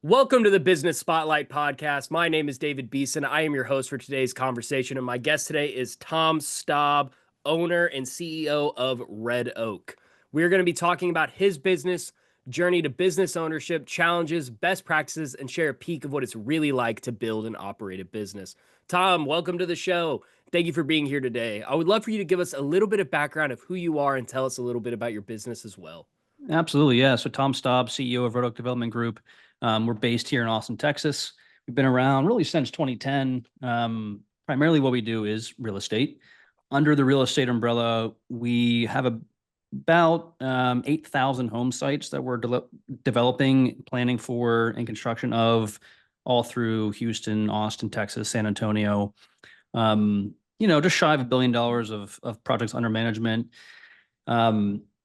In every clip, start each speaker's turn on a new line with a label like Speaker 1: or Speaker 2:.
Speaker 1: Welcome to the Business Spotlight Podcast. My name is David Beeson. I am your host for today's conversation, and my guest today is Tom Staub, owner and CEO of Red Oak. We're going to be talking about his business, journey to business ownership, challenges, best practices, and share a peek of what it's really like to build and operate a business. Tom, welcome to the show. Thank you for being here today. I would love for you to give us a little bit of background of who you are and tell us a little bit about your business as well.
Speaker 2: Absolutely, yeah. So Tom Staub, CEO of Red Oak Development Group. We're based here in Austin, Texas. We've been around really since 2010. Primarily what we do is real estate. Under the real estate umbrella, we have about 8,000 home sites that we're developing, planning for, and construction of all through Houston, Austin, Texas, San Antonio. Just shy of $1 billion of projects under management.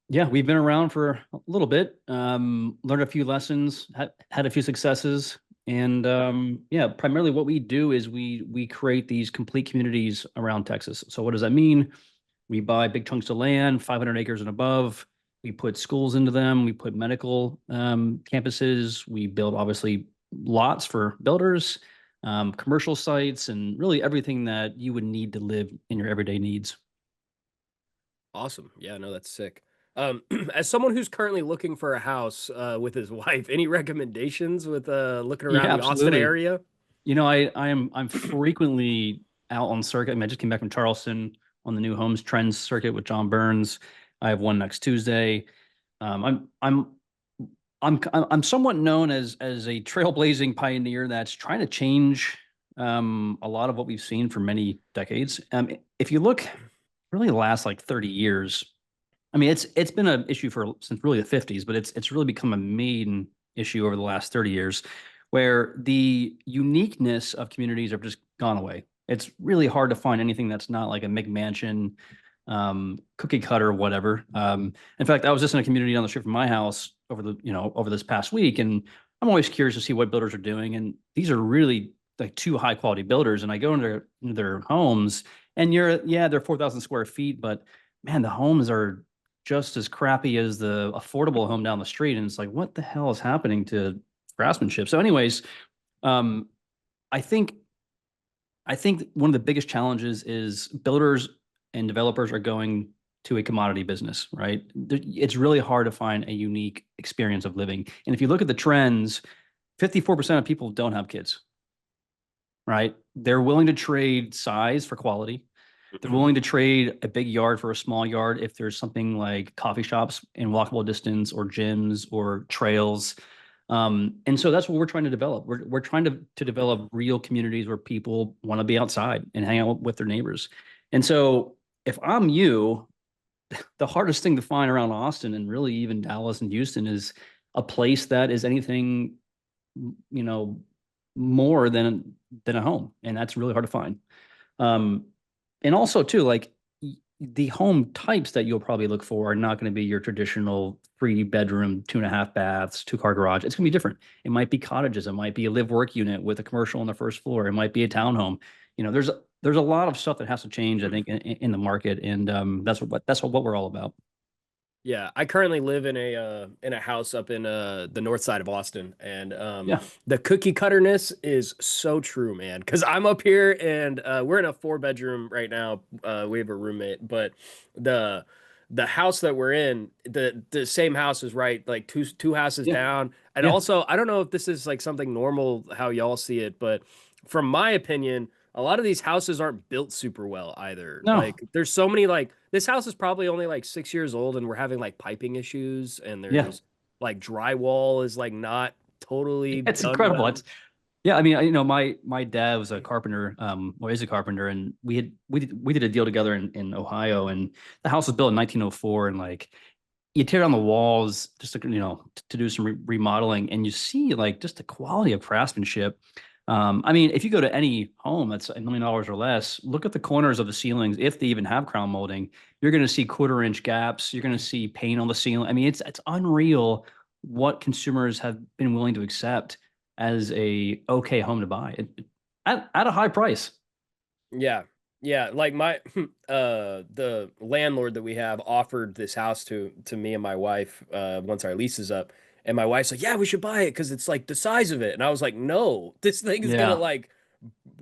Speaker 2: Yeah, we've been around for a little bit, learned a few lessons, had a few successes. And yeah, primarily what we do is we create these complete communities around Texas. So what does that mean? We buy big chunks of land, 500 acres and above. We put schools into them. We put medical campuses. We build, obviously, lots for builders, commercial sites, and really everything that you would need to live in your everyday needs.
Speaker 1: Awesome. Yeah, no, that's sick. As someone who's currently looking for a house with his wife, any recommendations with looking around
Speaker 2: Yeah,
Speaker 1: the Austin
Speaker 2: absolutely.
Speaker 1: area?
Speaker 2: I'm frequently out on circuit. I mean, I just came back from Charleston on the new homes trends circuit with John Burns. I have one next Tuesday. I'm somewhat known as a trailblazing pioneer that's trying to change a lot of what we've seen for many decades. If you look really the last like 30 years, I mean it's been an issue for since really the 50s, but it's really become a main issue over the last 30 years where the uniqueness of communities have just gone away. It's really hard to find anything that's not like a McMansion, cookie cutter, whatever. In fact, I was just in a community down the street from my house over this past week, and I'm always curious to see what builders are doing. And these are really like two high quality builders. And I go into their homes, and they're 4,000 square feet, but man, the homes are just as crappy as the affordable home down the street. And it's like, what the hell is happening to craftsmanship? So, anyways, um, I think I think one of the biggest challenges is builders and developers are going to a commodity business, right? It's really hard to find a unique experience of living. And if you look at the trends, 54% of people don't have kids, right? They're willing to trade size for quality. They're willing to trade a big yard for a small yard if there's something like coffee shops in walkable distance or gyms or trails. And so that's what we're trying to develop. We're trying to develop real communities where people want to be outside and hang out with their neighbors. And so if I'm you, the hardest thing to find around Austin and really even Dallas and Houston is a place that is anything, you know, more than a home. And that's really hard to find. Um, and also too, like the home types that you'll probably look for are not going to be your traditional 3 bedroom, 2.5 baths, 2 car garage. It's going to be different. It might be cottages. It might be a live work unit with a commercial on the first floor. It might be a townhome. There's a lot of stuff that has to change, I think, in the market, and that's what we're all about.
Speaker 1: Yeah, I currently live in a house up in the north side of Austin, and
Speaker 2: Yeah,
Speaker 1: the cookie cutterness is so true, man. Because I'm up here and we're in a 4 bedroom right now. We have a roommate, but the the house that we're in, the same house is right like two houses
Speaker 2: yeah,
Speaker 1: down. And
Speaker 2: yeah.
Speaker 1: also, I don't know if this is like something normal how y'all see it, but from my opinion, a lot of these houses aren't built super well either.
Speaker 2: No,
Speaker 1: Like there's so many like this house is probably only like 6 years old and we're having like piping issues and
Speaker 2: yeah.
Speaker 1: there's like drywall is like not totally
Speaker 2: It's
Speaker 1: done
Speaker 2: incredible.
Speaker 1: well.
Speaker 2: It's Yeah, I mean, my dad was a carpenter, or is a carpenter, and we did a deal together in Ohio, and the house was built in 1904, and like you tear down the walls just to do some remodeling, and you see like just the quality of craftsmanship. I mean, if you go to any home that's $1 million or less, look at the corners of the ceilings, if they even have crown molding, you're going to see 1/4 inch gaps. You're going to see paint on the ceiling. I mean, it's unreal what consumers have been willing to accept as a okay home to buy at a high price.
Speaker 1: Yeah. Yeah, like my the landlord that we have offered this house to me and my wife once our lease is up. And my wife's like, yeah, we should buy it because it's like the size of it. And I was like, no, this thing is gonna
Speaker 2: Yeah.
Speaker 1: like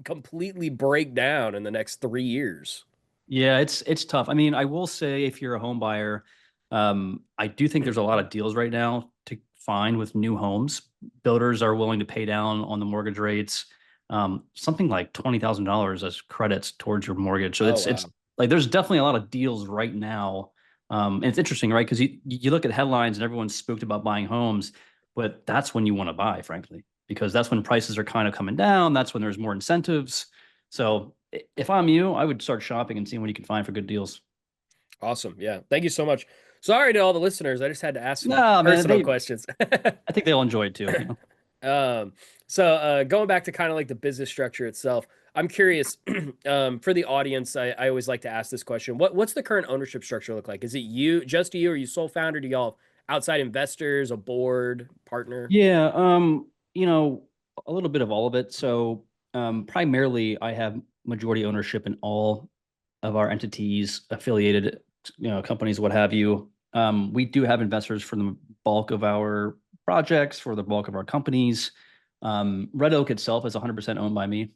Speaker 1: completely break down in the next 3 years.
Speaker 2: Yeah, it's tough. I mean, I will say if you're a home buyer, I do think there's a lot of deals right now to find with new homes. Builders are willing to pay down on the mortgage rates, something like $20,000 as credits towards your mortgage. So
Speaker 1: Oh
Speaker 2: it's
Speaker 1: wow.
Speaker 2: like there's definitely a lot of deals right now. And it's interesting, right? Because you look at headlines and everyone's spooked about buying homes, but that's when you want to buy, frankly, because that's when prices are kind of coming down. That's when there's more incentives. So if I'm you, I would start shopping and seeing what you can find for good deals.
Speaker 1: Awesome. Yeah. Thank you so much. Sorry to all the listeners. I just had to ask some
Speaker 2: No, man,
Speaker 1: personal questions.
Speaker 2: I think they'll enjoy it too. You know?
Speaker 1: Um, so going back to kind of like the business structure itself, I'm curious, for the audience, I always like to ask this question. What's the current ownership structure look like? Is it you, just you, or you sole founder? Do y'all have outside investors, a board, partner?
Speaker 2: Yeah, a little bit of all of it. So, primarily, I have majority ownership in all of our entities, affiliated, companies, what have you. We do have investors for the bulk of our projects, for the bulk of our companies. Red Oak itself is 100% owned by me.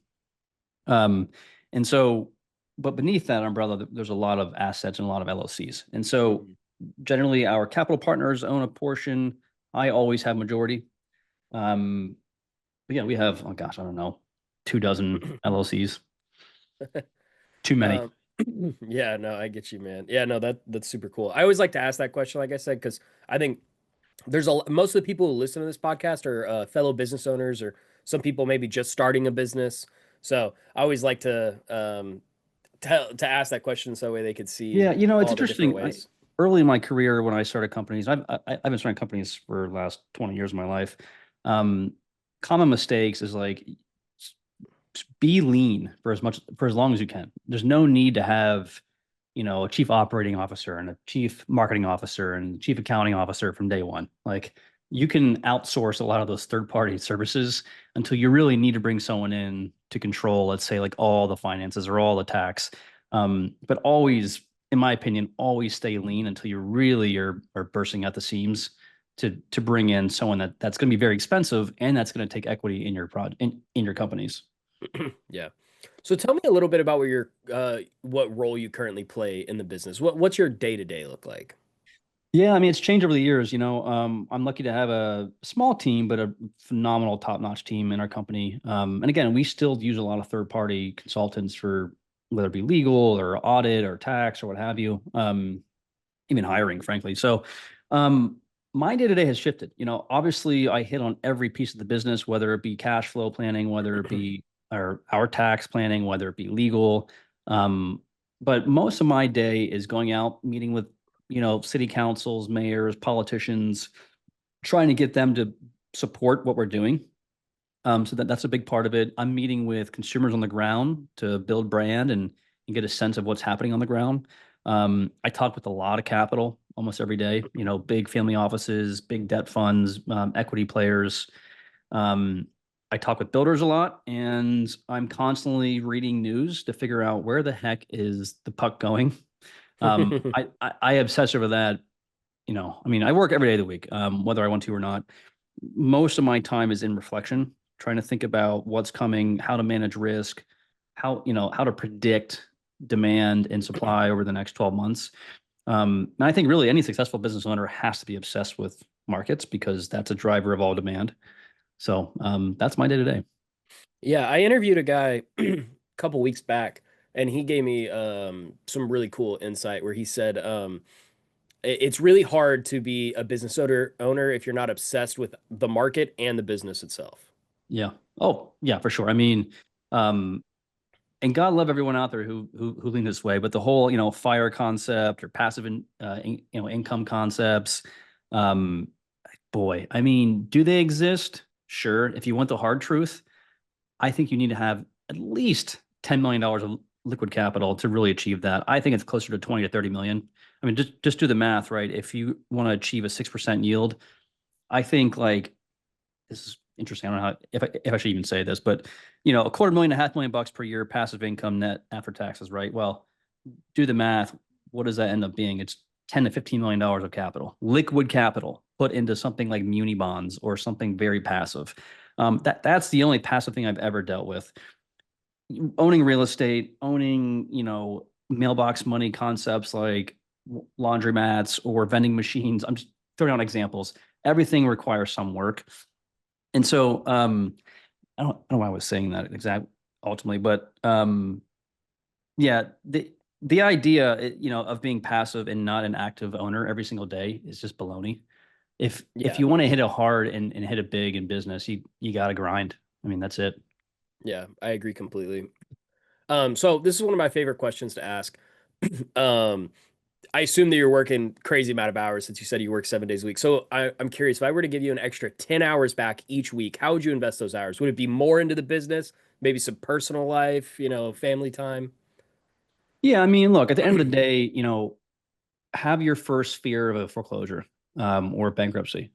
Speaker 2: Um, and so, but beneath that umbrella, there's a lot of assets and a lot of LLCs. And so,
Speaker 1: Mhm.
Speaker 2: generally, our capital partners own a portion. I always have majority. Um, but yeah, we have, oh gosh, I don't know, 2 dozen LLCs. Too many.
Speaker 1: Um, yeah, no, I get you, man. Yeah, no, that's super cool. I always like to ask that question, like I said, because I think there's most of the people who listen to this podcast are fellow business owners, or some people maybe just starting a business. So I always like to ask that question so that way they could see
Speaker 2: Yeah, it's
Speaker 1: all the different
Speaker 2: interesting.
Speaker 1: ways.
Speaker 2: Early in my career, when I started companies, I've been starting companies for the last 20 years of my life. Um, Common mistakes is like be lean for as long as you can. There's no need to have, a chief operating officer and a chief marketing officer and chief accounting officer from day one. Like you can outsource a lot of those third party services until you really need to bring someone in to control, let's say, like all the finances or all the tax. But always, in my opinion, always stay lean until you really are bursting at the seams to bring in someone that's going to be very expensive and that's going to take equity in your project in your companies.
Speaker 1: Yeah. So tell me a little bit about what role you currently play in the business. What's your day to day look like?
Speaker 2: Yeah, I mean, it's changed over the years. I'm lucky to have a small team, but a phenomenal top-notch team in our company. And again, we still use a lot of third-party consultants for whether it be legal or audit or tax or what have you, even hiring, frankly. So, um, my day-to-day has shifted. Obviously, I hit on every piece of the business, whether it be cash flow planning, whether it be our tax planning, whether it be legal. Um, but most of my day is going out, meeting with city councils, mayors, politicians, trying to get them to support what we're doing. So that's a big part of it. I'm meeting with consumers on the ground to build brand and get a sense of what's happening on the ground. I talk with a lot of capital almost every day, big family offices, big debt funds, equity players. Um, I talk with builders a lot, and I'm constantly reading news to figure out where the heck is the puck going. I obsess over that. I mean, I work every day of the week, whether I want to or not. Most of my time is in reflection, trying to think about what's coming, how to manage risk, how to predict demand and supply over the next 12 months. And I think really any successful business owner has to be obsessed with markets because that's a driver of all demand. So that's my day to day.
Speaker 1: Yeah, I interviewed a guy a couple weeks back, and he gave me some really cool insight where he said it's really hard to be a business owner if you're not obsessed with the market and the business itself.
Speaker 2: Yeah. Oh, yeah, for sure. I mean, um, and God love everyone out there who lean this way, but the whole fire concept or passive income concepts, um, boy, I mean, do they exist? Sure. If you want the hard truth, I think you need to have at least $10 million of liquid capital to really achieve that. I think it's closer to 20 to 30 million. I mean, just do the math, right? If you want to achieve a 6% yield, I think like this is interesting. I don't know if I should even say this, but a quarter million, a half million bucks per year passive income net after taxes, right? Well, do the math. What does that end up being? It's $10 to $15 million of capital, liquid capital. put into something like muni bonds or something very passive. That's the only passive thing I've ever dealt with. Owning real estate, owning, mailbox money concepts like laundromats or vending machines. I'm just throwing out examples. Everything requires some work. And so I don't know why I was saying that exact ultimately, but yeah, the idea, of being passive and not an active owner every single day is just baloney. If
Speaker 1: Yeah.
Speaker 2: you want to hit it hard and hit it big in business, you got to grind. I mean, that's it.
Speaker 1: Yeah, I agree completely. So this is one of my favorite questions to ask. Um, I assume that you're working crazy amount of hours since you said you work 7 days a week. So I'm curious, if I were to give you an extra 10 hours back each week, how would you invest those hours? Would it be more into the business, maybe some personal life, family time?
Speaker 2: Yeah, I mean, look, at the end of the day, have your first fear of a foreclosure or bankruptcy.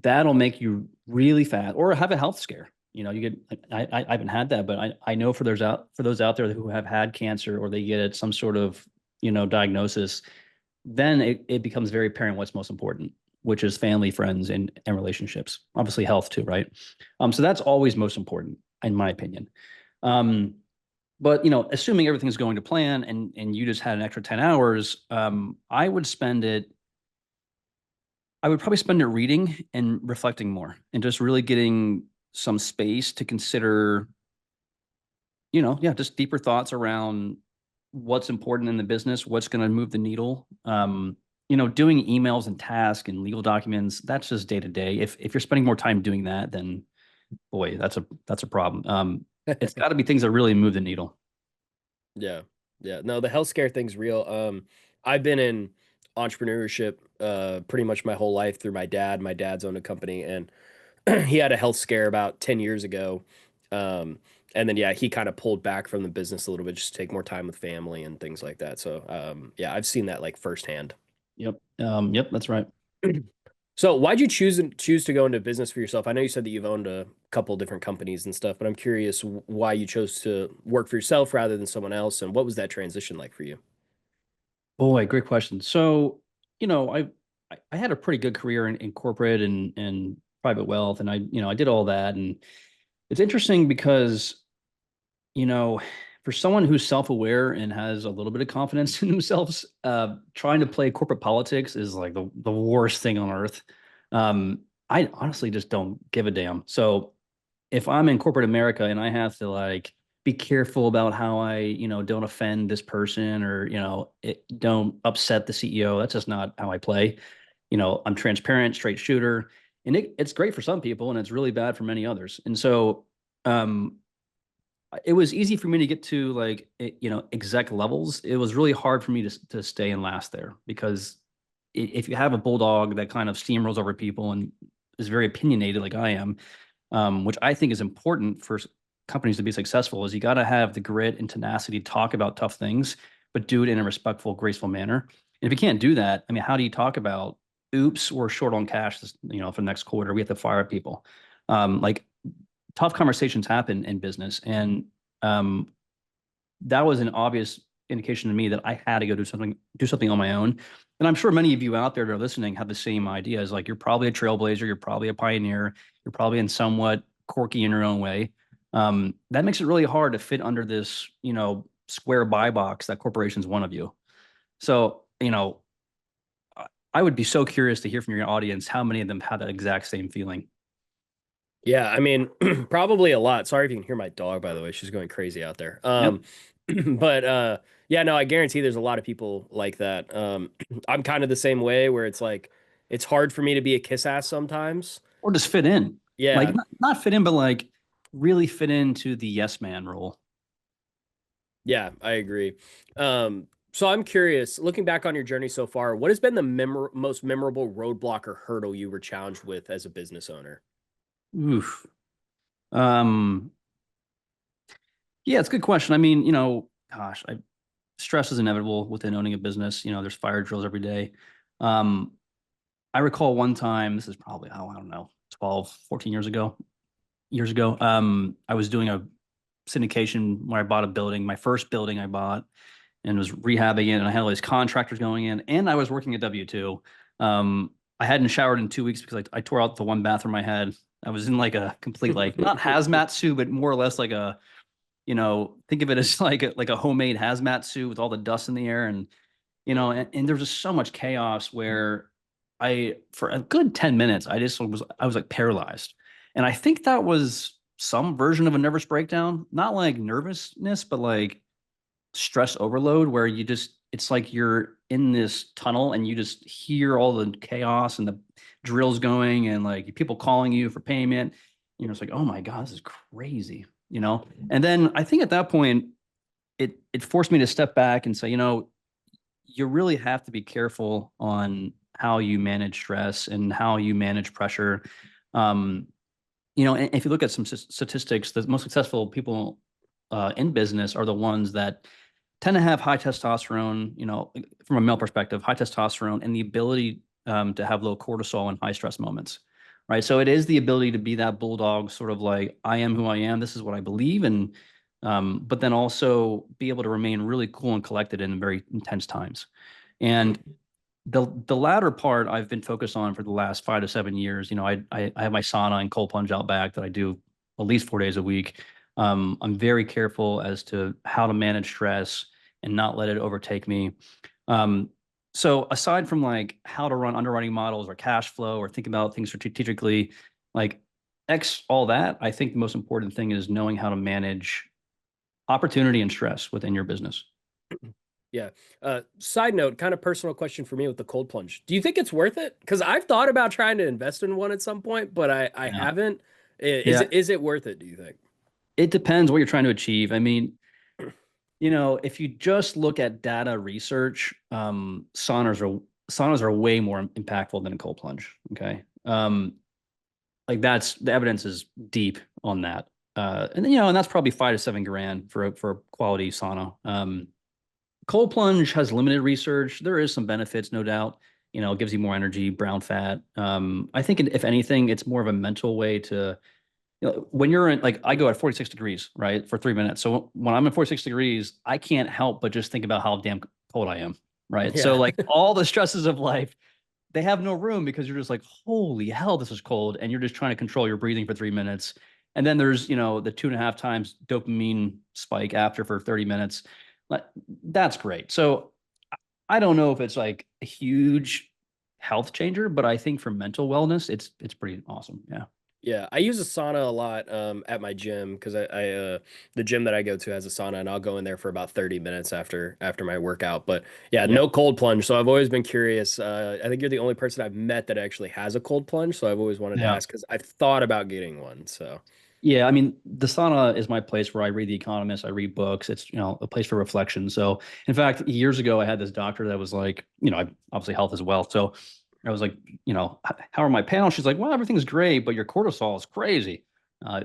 Speaker 2: That'll make you really fat, or have a health scare. You get, I haven't had that, but I know for those out there who have had cancer or they get some sort of diagnosis, then it becomes very apparent what's most important, which is family, friends, and relationships. Obviously, health too, right? So that's always most important, in my opinion. Um, but assuming everything's going to plan and you just had an extra 10 hours, I would probably spend it reading and reflecting more and just really getting some space to consider, yeah, just deeper thoughts around what's important in the business, what's going to move the needle. Doing emails and tasks and legal documents, that's just day to day. If you're spending more time doing that, then boy, that's a problem. It's got to be things that really move the needle.
Speaker 1: Yeah. Yeah. No, the health scare thing's real. I've been in entrepreneurship pretty much my whole life through my dad. My dad's owned a company and he had a health scare about 10 years ago. And then yeah, he kind of pulled back from the business a little bit just to take more time with family and things like that. So yeah, I've seen that like firsthand.
Speaker 2: Yep. Yep, that's right.
Speaker 1: So why'd you choose to go into business for yourself? I know you said that you've owned a couple different companies and stuff, but I'm curious why you chose to work for yourself rather than someone else, and what was that transition like for you?
Speaker 2: Boy, great question. So, I had a pretty good career in corporate and private wealth, and I did all that. And it's interesting because, you know, for someone who's self-aware and has a little bit of confidence in themselves, trying to play corporate politics is like the worst thing on earth. I honestly just don't give a damn. So if I'm in corporate America and I have to like be careful about how I, don't offend this person or, don't upset the CEO, that's just not how I play. I'm transparent, straight shooter, and it's great for some people and it's really bad for many others. And so, um, it was easy for me to get to like, exec levels. It was really hard for me to stay and last there because if you have a bulldog that kind of steamrolls over people and is very opinionated like I am, which I think is important for companies to be successful, is you got to have the grit and tenacity to talk about tough things, but do it in a respectful, graceful manner. And if you can't do that, I mean, how do you talk about, oops, we're short on cash, for the next quarter, we have to fire people? Like tough conversations happen in business, and um, that was an obvious indication to me that I had to go do something on my own. And I'm sure many of you out there that are listening have the same idea. Is like you're probably a trailblazer, you're probably a pioneer, you're probably in somewhat quirky in your own way. That makes it really hard to fit under this, square buy box that corporations want of you. So, I would be so curious to hear from your audience how many of them had that exact same feeling.
Speaker 1: Yeah, I mean, probably a lot. Sorry if you can hear my dog, by the way. She's going crazy out there.
Speaker 2: Yep.
Speaker 1: But yeah, no, I guarantee there's a lot of people like that. I'm kind of the same way where it's like it's hard for me to be a kiss ass sometimes.
Speaker 2: Or just fit in. Like
Speaker 1: Yeah,
Speaker 2: not fit in, but like really fit into the yes man role.
Speaker 1: yeah, I agree. So I'm curious, looking back on your journey so far, what has been the most memorable roadblock or hurdle you were challenged with as a business owner?
Speaker 2: Oof. Um, yeah, it's a good question. I mean, gosh, stress is inevitable within owning a business. There's fire drills every day. Um, I recall one time, this is probably, oh, I don't know, 12, 14 years ago. I was doing a syndication where I bought a building, my first building I bought, and was rehabbing it. And I had all these contractors going in, and I was working at W2. I hadn't showered in 2 weeks because I tore out the one bathroom I had. I was in like a complete, like, not hazmat suit, but more or less like a, think of it as like a homemade hazmat suit with all the dust in the air. And, and there's just so much chaos where for a good 10 minutes, I was like paralyzed. And I think that was some version of a nervous breakdown, not like nervousness, but like stress overload where it's like you're in this tunnel and you just hear all the chaos and the drills going and like people calling you for payment. It's like, oh my God, this is crazy, And then I think at that point, it forced me to step back and say, you really have to be careful on how you manage stress and how you manage pressure. Um, and if you look at some statistics, the most successful people in business are the ones that tend to have high testosterone, from a male perspective, high testosterone and the ability to have low cortisol in high stress moments, right? So it is the ability to be that bulldog, sort of like, I am who I am. This is what I believe. And, but then also be able to remain really cool and collected in very intense times. And the latter part I've been focused on for the last 5 to 7 years. I have my sauna and cold plunge out back that I do at least 4 days a week. I'm very careful as to how to manage stress and not let it overtake me. Um, so aside from like how to run underwriting models or cash flow or think about things strategically, like X all that, I think the most important thing is knowing how to manage opportunity and stress within your business.
Speaker 1: Yeah. Side note, kind of personal question for me with the cold plunge. Do you think it's worth it? Because I've thought about trying to invest in one at some point, but I
Speaker 2: Yeah.
Speaker 1: haven't. Is
Speaker 2: Yeah.
Speaker 1: it worth it, do you think?
Speaker 2: It depends what you're trying to achieve. I mean, if you just look at data research, saunas are way more impactful than a cold plunge. Okay. Like that's the evidence is deep on that. And that's probably 5 to 7 grand for a quality sauna. Cold plunge has limited research. There is some benefits, no doubt. It gives you more energy, brown fat. I think if anything, it's more of a mental way to, when you're in, like, I go at 46 degrees, right, for 3 minutes. So when I'm in 46 degrees, I can't help but just think about how damn cold I am, right? So
Speaker 1: Yeah.
Speaker 2: like all the stresses of life, they have no room because you're just like, holy hell, this is cold. And you're just trying to control your breathing for 3 minutes. And then there's, the 2.5 times dopamine spike after for 30 minutes. Like, that's great. So I don't know if it's like a huge health changer, but I think for mental wellness, it's pretty awesome. Yeah.
Speaker 1: Yeah, I use a sauna a lot at my gym because the gym that I go to has a sauna and I'll go in there for about 30 minutes after my workout. But yeah,
Speaker 2: Yeah.
Speaker 1: no cold plunge. So I've always been curious. I think you're the only person I've met that actually has a cold plunge. So I've always wanted to
Speaker 2: Yeah.
Speaker 1: ask because I've thought about getting one. So
Speaker 2: Yeah, I mean, the sauna is my place where I read The Economist, I read books. It's, a place for reflection. So, in fact, years ago, I had this doctor that was like, I obviously health as well. So, I was like, how are my panels? She's like, well, everything's great, but your cortisol is crazy.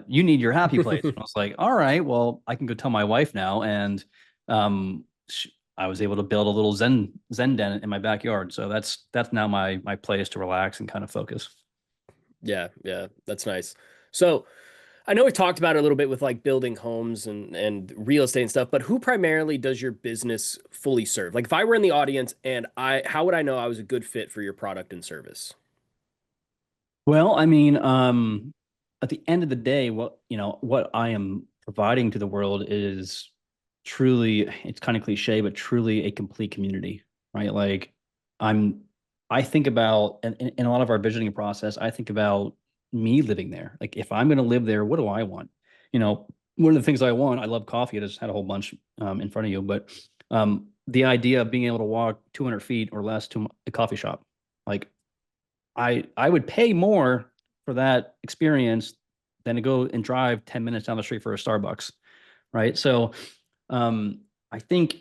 Speaker 2: You need your happy place. And I was like, all right, well, I can go tell my wife now. And I was able to build a little Zen den in my backyard. So that's now my place to relax and kind of focus.
Speaker 1: yeah, yeah, that's nice. So I know we talked about it a little bit with like building homes and real estate and stuff, but who primarily does your business fully serve? Like if I were in the audience and how would I know I was a good fit for your product and service?
Speaker 2: Well, I mean, at the end of the day, what I am providing to the world is truly, it's kind of cliche, but truly a complete community, right? Like I'm, I think about, and in a lot of our visioning process, I think about me living there. Like if I'm going to live there, what do I want? One of the things I want, I love coffee. I just had a whole bunch in front of you, but the idea of being able to walk 200 feet or less to a coffee shop, like I would pay more for that experience than to go and drive 10 minutes down the street for a Starbucks, right? So I think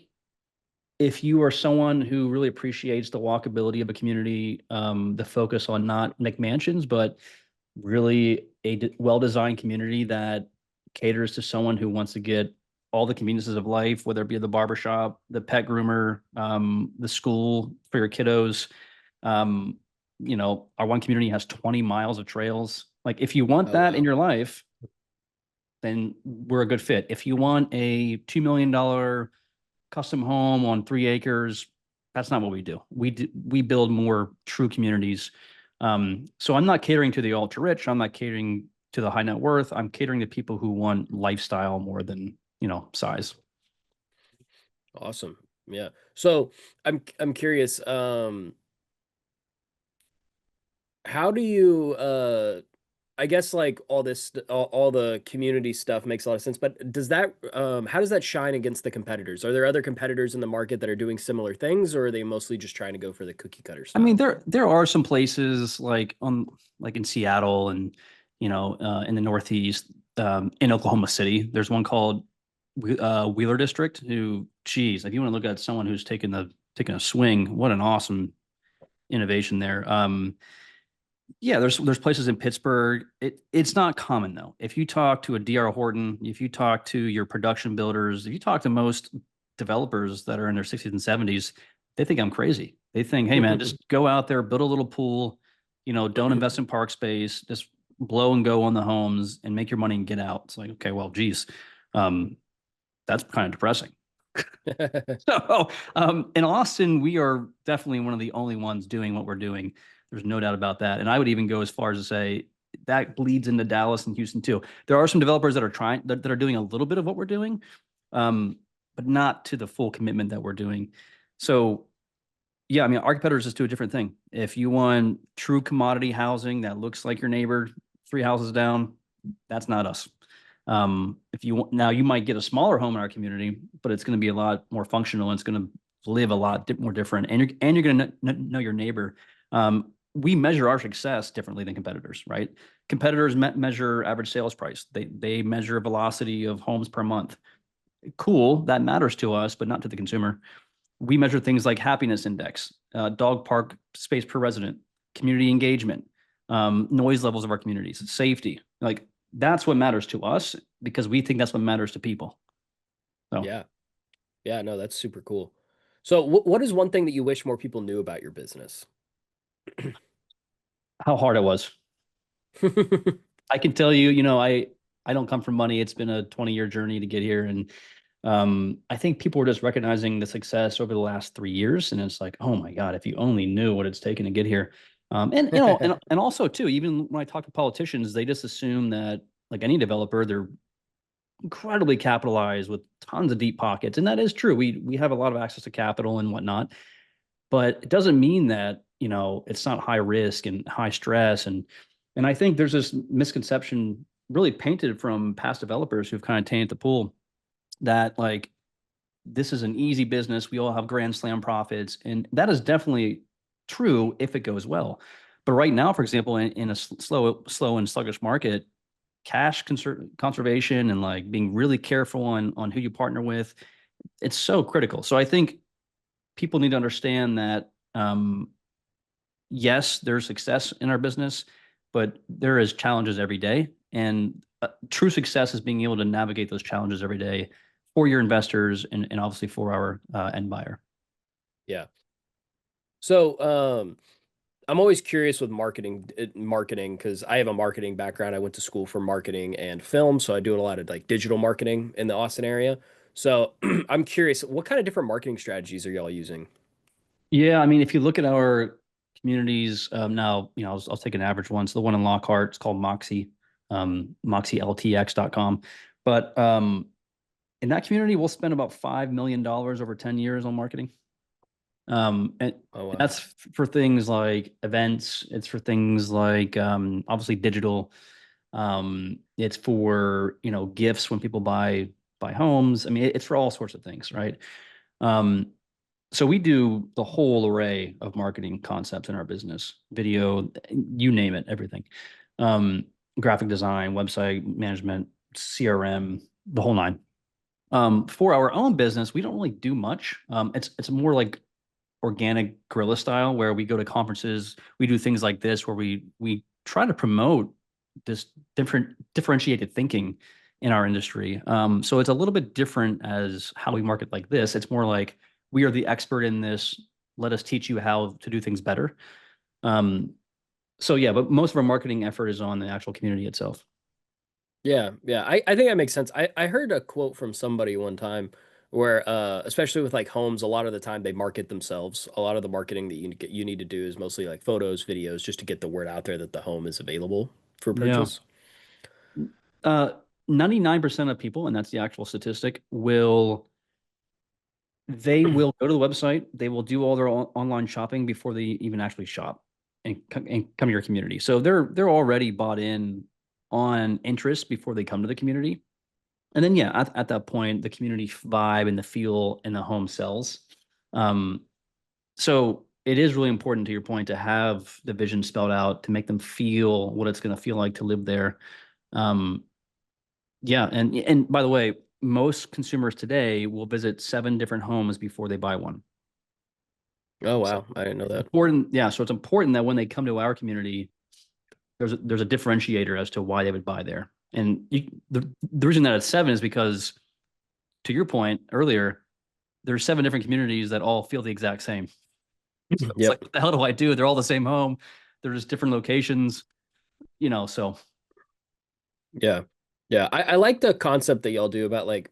Speaker 2: if you are someone who really appreciates the walkability of a community, the focus on not McMansions, but really a well-designed community that caters to someone who wants to get all the conveniences of life, whether it be the barbershop, the pet groomer, the school for your kiddos. Um, our one community has 20 miles of trails. Like if you want
Speaker 1: Oh
Speaker 2: that in
Speaker 1: wow.
Speaker 2: your life, then we're a good fit. If you want a $2 million custom home on 3 acres, that's not what we do. We build more true communities So I'm not catering to the ultra rich. I'm not catering to the high net worth. I'm catering to people who want lifestyle more than, size.
Speaker 1: Awesome. Yeah. So I'm curious, how do you I guess like all the community stuff makes a lot of sense, but does that how does that shine against the competitors? Are there other competitors in the market that are doing similar things, or are they mostly just trying to go for the cookie cutter
Speaker 2: I mean,
Speaker 1: style?
Speaker 2: there are some places like in Seattle and in the Northeast, in Oklahoma City. There's one called Wheeler District. Who, geez, if you want to look at someone who's taken a swing, what an awesome innovation there. Yeah, there's places in Pittsburgh. It's not common though. If you talk to a DR Horton, if you talk to your production builders, if you talk to most developers that are in their 60s and 70s, they think I'm crazy. They think, hey man, just go out there, build a little pool, don't invest in park space, just blow and go on the homes and make your money and get out. It's like, okay, well, geez, um, that's kind of depressing. So, in Austin, we are definitely one of the only ones doing what we're doing. There's no doubt about that. And I would even go as far as to say that bleeds into Dallas and Houston too. There are some developers that are that are doing a little bit of what we're doing, but not to the full commitment that we're doing. So, yeah, I mean, our competitors just do a different thing. If you want true commodity housing that looks like your neighbor 3 houses down, that's not us. If you want, now you might get a smaller home in our community, but it's going to be a lot more functional and it's going to live a lot more different. And you're going to know your neighbor. We measure our success differently than competitors, right? Competitors measure average sales price. They measure velocity of homes per month. Cool, that matters to us, but not to the consumer. We measure things like happiness index, dog park space per resident, community engagement, noise levels of our communities, safety. Like that's what matters to us because we think that's what matters to people. So
Speaker 1: Yeah. Yeah, no, that's super cool. So what is one thing that you wish more people knew about your business?
Speaker 2: how hard it was. I can tell you, I don't come from money. It's been a 20-year journey to get here. And I think people were just recognizing the success over the last 3 years. And it's like, oh my God, if you only knew what it's taken to get here. And also too, even when I talk to politicians, they just assume that like any developer, they're incredibly capitalized with tons of deep pockets. And that is true. We have a lot of access to capital and whatnot, but it doesn't mean that, it's not high risk and high stress. And I think there's this misconception really painted from past developers who've kind of tainted the pool that like this is an easy business. We all have grand slam profits. And that is definitely true if it goes well. But right now, for example, in a slow and sluggish market, cash conservation and like being really careful on who you partner with, it's so critical. So I think people need to understand that yes, there's success in our business, but there is challenges every day. And true success is being able to navigate those challenges every day for your investors and obviously for our end buyer.
Speaker 1: Yeah. So, I'm always curious with marketing because I have a marketing background. I went to school for marketing and film, so I do a lot of like digital marketing in the Austin area. So I'm curious, what kind of different marketing strategies are y'all using?
Speaker 2: Yeah, I mean, if you look at our communities now, I'll take an average one. So the one in Lockhart, it's called Moxie, moxieltx.com. But in that community, we'll spend about $5 million over 10 years on marketing. And
Speaker 1: Oh wow.
Speaker 2: that's for things like events. It's for things like obviously digital. It's for gifts when people buy homes. I mean, it's for all sorts of things, right? Um, so we do the whole array of marketing concepts in our business, video, you name it, everything. Um, Graphic design, website management, CRM, the whole nine. For our own business, we don't really do much. It's more like organic guerrilla style where we go to conferences, we do things like this where we try to promote this differentiated thinking in our industry. So it's a little bit different as how we market like this. It's more like we are the expert in this. Let us teach you how to do things better. Um, so yeah, but most of our marketing effort is on the actual community itself.
Speaker 1: Yeah, yeah. I think that makes sense. I heard a quote from somebody one time where especially with like homes, a lot of the time they market themselves. A lot of the marketing that you need to do is mostly like photos, videos, just to get the word out there that the home is available for
Speaker 2: Yeah.
Speaker 1: purchase.
Speaker 2: 99% of people, and that's the actual statistic, they will go to the website, they will do all their online shopping before they even actually shop and come to your community. So they're already bought in on interest before they come to the community. And then yeah, at that point, the community vibe and the feel in the home sells. Um, so it is really important to your point to have the vision spelled out to make them feel what it's going to feel like to live there. Um, yeah, and by the way, most consumers today will visit 7 different homes before they buy one.
Speaker 1: Oh
Speaker 2: So
Speaker 1: wow, I didn't know that.
Speaker 2: important, yeah. So it's important that when they come to our community, there's a differentiator as to why they would buy there. And the reason that it's 7 is because, to your point earlier, there's 7 different communities that all feel the exact same. So it's like,
Speaker 1: Yep.
Speaker 2: what the hell do I do? They're all the same home. They're just different locations, so
Speaker 1: Yeah. Yeah. I like the concept that y'all do about like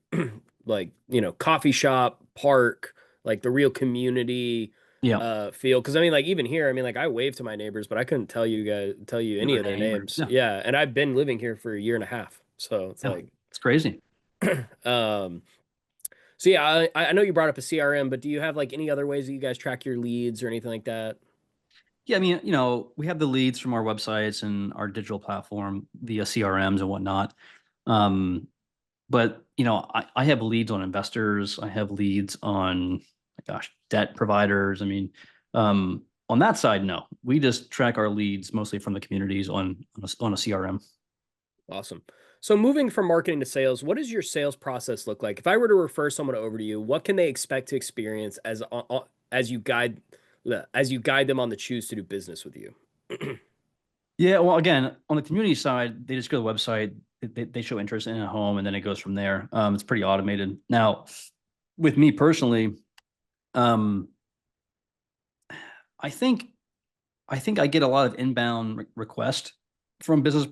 Speaker 1: like, coffee shop, park, like the real community
Speaker 2: yeah,
Speaker 1: feel. Cause I mean like even here, I mean like I wave to my neighbors, but I couldn't tell you any
Speaker 2: their
Speaker 1: of their
Speaker 2: name or
Speaker 1: names.
Speaker 2: yeah,
Speaker 1: Yeah. And I've been living here for a year and a half. So it's
Speaker 2: yeah.
Speaker 1: like
Speaker 2: It's crazy.
Speaker 1: um so yeah, I know you brought up a CRM, but do you have like any other ways that you guys track your leads or anything like that?
Speaker 2: Yeah, I mean, we have the leads from our websites and our digital platform via CRMs and whatnot. Um, but I have leads on investors. I have leads on, gosh, debt providers. I mean, on that side, no, we just track our leads mostly from the communities on a CRM.
Speaker 1: Awesome. So moving from marketing to sales, what does your sales process look like? If I were to refer someone over to you, what can they expect to experience as you guide as you guide them on the choose to do business with you?
Speaker 2: Yeah, well, again, on the community side, they just go to the website, they show interest in a home, and then it goes from there. It's pretty automated. Now, with me personally, um, I think I get a lot of inbound requests from business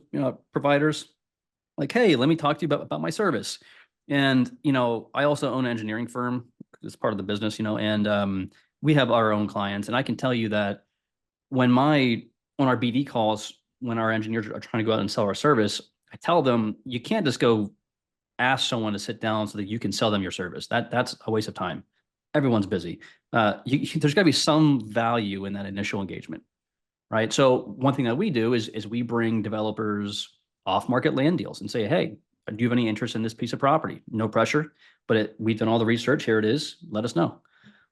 Speaker 2: providers like, hey, let me talk to you about my service. And I also own an engineering firm. It's part of the business, and we have our own clients. And I can tell you that when my on our BD calls, when our engineers are trying to go out and sell our service, I tell them you can't just go ask someone to sit down so that you can sell them your service. That's a waste of time. Everyone's busy. There's got to be some value in that initial engagement, right? So one thing that we do is we bring developers off market land deals and say, hey, do you have any interest in this piece of property? No pressure, but we've done all the research. Here it is. Let us know,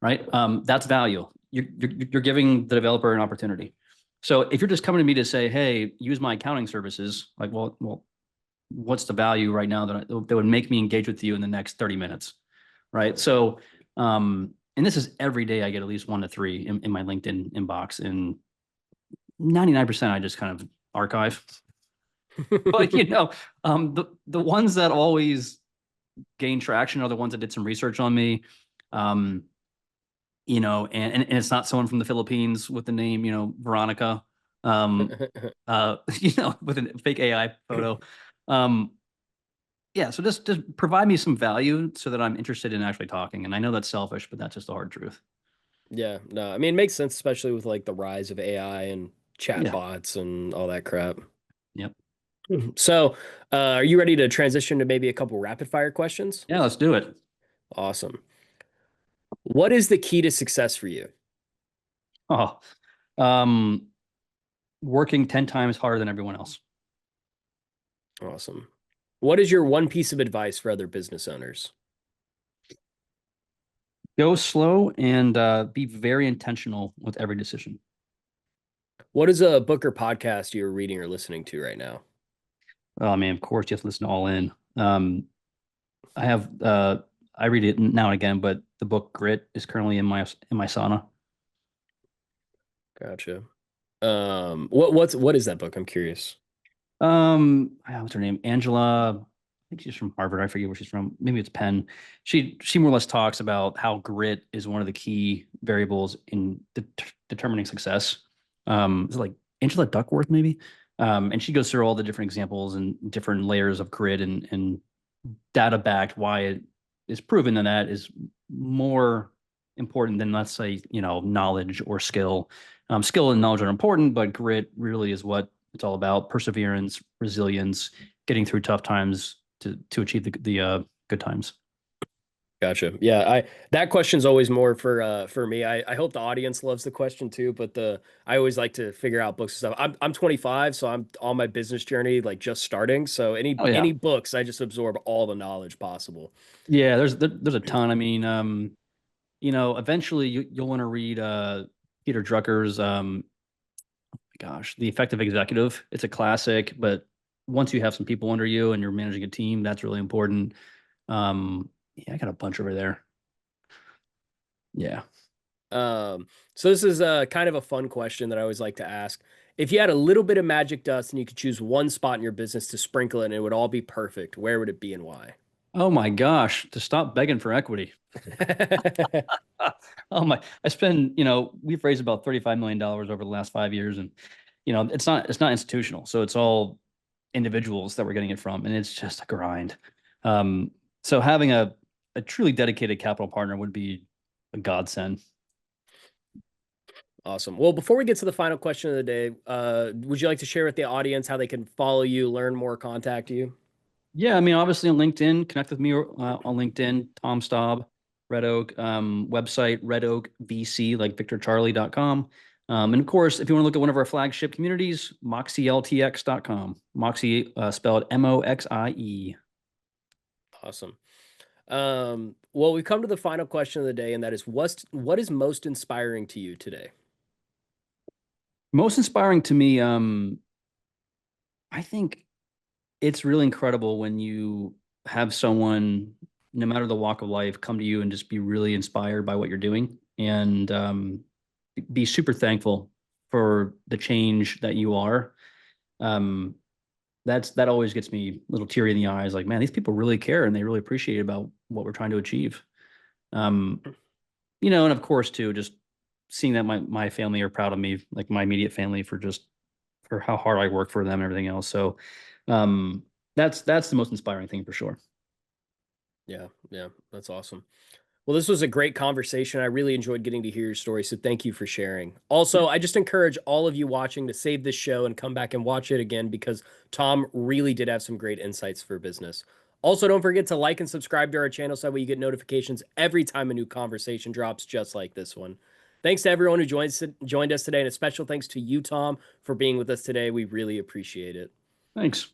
Speaker 2: right? That's value. You're giving the developer an opportunity. So if you're just coming to me to say, hey, use my accounting services, like, well, what's the value right now that would make me engage with you in the next 30 minutes, right? So, and this is every day I get at least 1 to 3 in my LinkedIn inbox, and 99% I just kind of archive. But the ones that always gain traction are the ones that did some research on me. Um, and it's not someone from the Philippines with the name, Veronica, with a fake AI photo. Um, yeah, so just provide me some value so that I'm interested in actually talking. And I know that's selfish, but that's just the hard truth.
Speaker 1: Yeah, no, I mean it makes sense, especially with like the rise of AI and chat
Speaker 2: Yeah.
Speaker 1: bots and all that crap.
Speaker 2: Yep.
Speaker 1: So, are you ready to transition to maybe a couple rapid fire questions?
Speaker 2: Yeah, let's do it.
Speaker 1: Awesome. What is the key to success for you?
Speaker 2: Oh, um, working 10 times harder than everyone else.
Speaker 1: Awesome. What is your one piece of advice for other business owners?
Speaker 2: Go slow and be very intentional with every decision.
Speaker 1: What is a book or podcast you're reading or listening to right now?
Speaker 2: Oh man, of course you have to listen to All In. I have I read it now and again, but the book Grit is currently in my sauna.
Speaker 1: Gotcha. What is that book? I'm curious.
Speaker 2: What's her name? Angela. I think she's from Harvard. I forget where she's from. Maybe it's Penn. She more or less talks about how grit is one of the key variables in determining success. Is it like Angela Duckworth maybe? And she goes through all the different examples and different layers of grit and data backed why is proven that that is more important than, let's say, knowledge or skill. Skill and knowledge are important, but grit really is what it's all about: perseverance, resilience, getting through tough times to achieve the good times.
Speaker 1: Gotcha. Yeah, I that question's always more for me. I hope the audience loves the question too, but the I always like to figure out books and stuff. I'm 25, so I'm on my business journey, like just starting. So
Speaker 2: Oh yeah,
Speaker 1: any books, I just absorb all the knowledge possible.
Speaker 2: yeah. There's a ton. I mean, eventually you'll want to read Peter Drucker's gosh, The Effective Executive. It's a classic, but once you have some people under you and you're managing a team, that's really important. Yeah, I got a bunch over there. Yeah.
Speaker 1: So this is kind of a fun question that I always like to ask. If you had a little bit of magic dust and you could choose one spot in your business to sprinkle it and it would all be perfect, where would it be and why?
Speaker 2: Oh my gosh, to stop begging for equity. Oh my, we've raised about $35 million over the last 5 years, and it's not institutional. So it's all individuals that we're getting it from, and it's just a grind. So having a truly dedicated capital partner would be a godsend.
Speaker 1: Awesome. Well, before we get to the final question of the day, would you like to share with the audience how they can follow you, learn more, contact you?
Speaker 2: Yeah, I mean, obviously on LinkedIn, connect with me on LinkedIn, Tom Staub, Red Oak, website, redoakvc, like victorcharlie.com. And of course, if you want to look at one of our flagship communities, moxieltx.com. Moxie spelled Moxie.
Speaker 1: Awesome. Well, we come to the final question of the day, and that is what is most inspiring to you today?
Speaker 2: Most inspiring to me, I think it's really incredible when you have someone, no matter the walk of life, come to you and just be really inspired by what you're doing, and be super thankful for the change that you are. Um, that always gets me a little teary in the eyes. Like, man, these people really care and they really appreciate about what we're trying to achieve. Um, and of course, too, just seeing that my family are proud of me, like my immediate family, for how hard I work for them and everything else. So, um, that's the most inspiring thing for sure.
Speaker 1: Yeah, yeah, that's awesome. Well, this was a great conversation. I really enjoyed getting to hear your story, so thank you for sharing.
Speaker 2: Yeah.
Speaker 1: Also, I just encourage all of you watching to save this show and come back and watch it again because Tom really did have some great insights for business. Also, don't forget to like and subscribe to our channel so that way you get notifications every time a new conversation drops, just like this one. Thanks to everyone who joined us today, and a special thanks to you, Tom, for being with us today. We really appreciate it.
Speaker 2: Thanks.